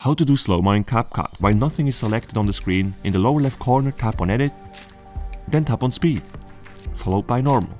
How to do slow-mo in CapCut. While nothing is selected on the screen, in the lower left corner tap on Edit, then tap on Speed, followed by Normal.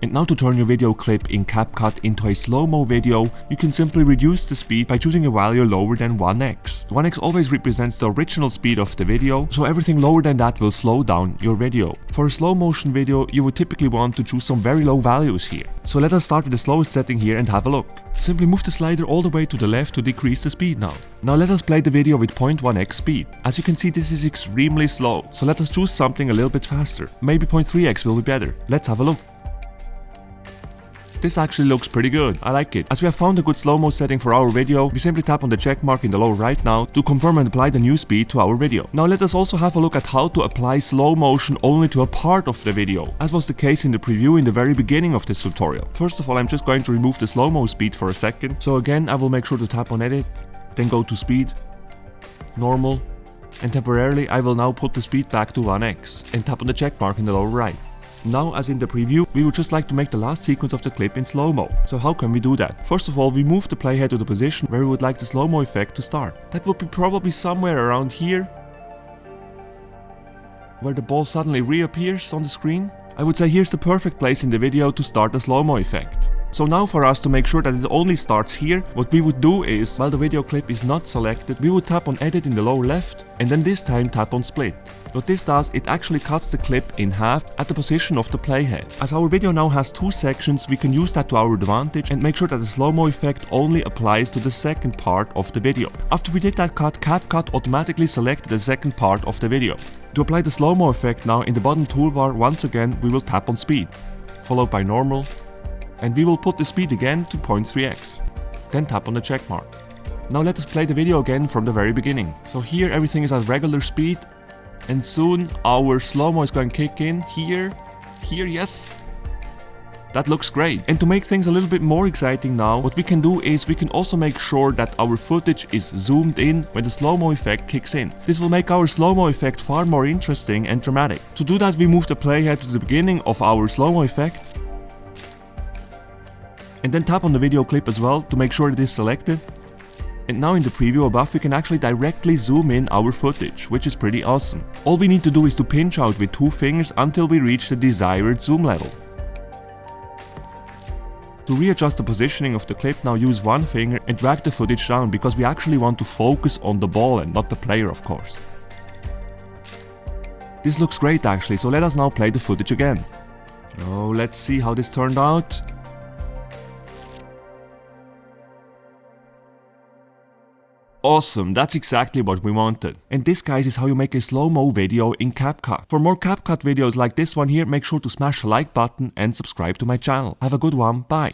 And now to turn your video clip in CapCut into a slow-mo video, you can simply reduce the speed by choosing a value lower than 1x. 1x always represents the original speed of the video, so everything lower than that will slow down your video. For a slow motion video, you would typically want to choose some very low values here. So let us start with the slowest setting here and have a look. Simply move the slider all the way to the left to decrease the speed now. Now let us play the video with 0.1x speed. As you can see, this is extremely slow, so let us choose something a little bit faster. Maybe 0.3x will be better. Let's have a look. This actually looks pretty good, I like it. As we have found a good slow-mo setting for our video, we simply tap on the check mark in the lower right now to confirm and apply the new speed to our video. Now let us also have a look at how to apply slow motion only to a part of the video, as was the case in the preview in the very beginning of this tutorial. First of all, I'm just going to remove the slow-mo speed for a second. So again, I will make sure to tap on Edit, then go to Speed, Normal, and temporarily I will now put the speed back to 1x and tap on the check mark in the lower right. Now, as in the preview, we would just like to make the last sequence of the clip in slow-mo. So how can we do that? First of all, we move the playhead to the position where we would like the slow-mo effect to start. That would be probably somewhere around here, where the ball suddenly reappears on the screen. I would say here's the perfect place in the video to start the slow-mo effect. So now for us to make sure that it only starts here, what we would do is, while the video clip is not selected, we would tap on Edit in the lower left and then this time tap on Split. What this does, it actually cuts the clip in half at the position of the playhead. As our video now has two sections, we can use that to our advantage and make sure that the slow-mo effect only applies to the second part of the video. After we did that cut, CapCut automatically selected the second part of the video. To apply the slow-mo effect now, in the bottom toolbar, once again we will tap on Speed, followed by Normal, and we will put the speed again to 0.3x. Then tap on the check mark. Now let us play the video again from the very beginning. So here everything is at regular speed, and soon our slow-mo is going to kick in. Here, yes. That looks great. And to make things a little bit more exciting now, what we can do is we can also make sure that our footage is zoomed in when the slow-mo effect kicks in. This will make our slow-mo effect far more interesting and dramatic. To do that, we move the playhead to the beginning of our slow-mo effect, and then tap on the video clip as well to make sure it is selected. And now in the preview above, we can actually directly zoom in our footage, which is pretty awesome. All we need to do is to pinch out with 2 fingers until we reach the desired zoom level. To readjust the positioning of the clip, now use 1 finger and drag the footage down, because we actually want to focus on the ball and not the player, of course. This looks great actually, so let us now play the footage again. Oh, let's see how this turned out. Awesome, that's exactly what we wanted. And this, guys, is how you make a slow-mo video in CapCut. For more CapCut videos like this one here, make sure to smash the like button and subscribe to my channel. Have a good one, bye.